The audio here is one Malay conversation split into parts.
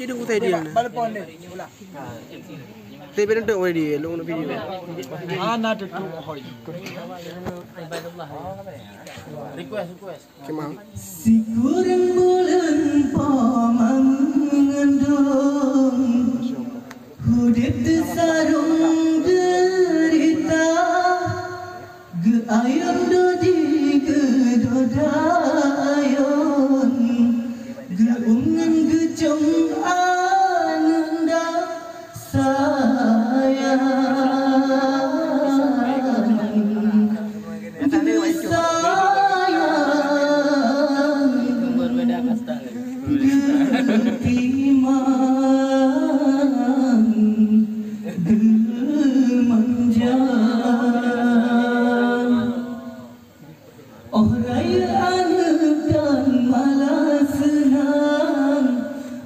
Jadi aku tadi ni. Balapon dia pula. Tapi benar tak boleh dia long video. Ana tu hoy. Request. Kemang. Sigurang bulan pamangandong hudip desarung derita geayam dodi gedodayon geungan gejong ananda sayang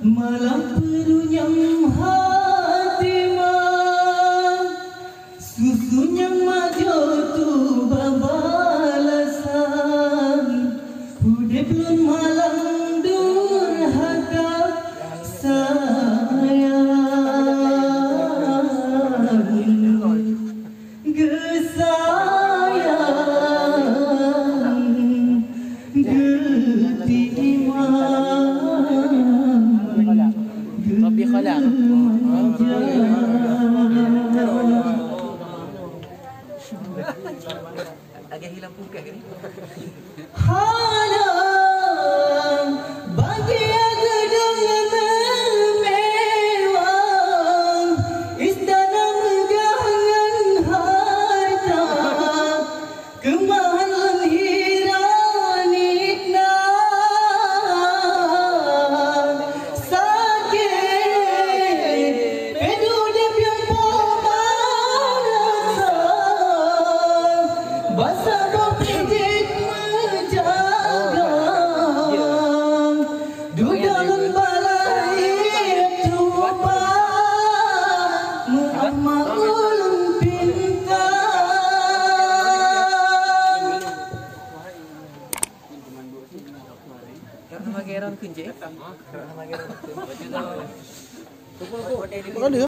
malah perunyam hati susunya majo tu babalasan hudip lun malang durhaka sayang gesayang Lebih kalah. Agak hilang pukat ke ni? Nama geran kunci. Bukan dia.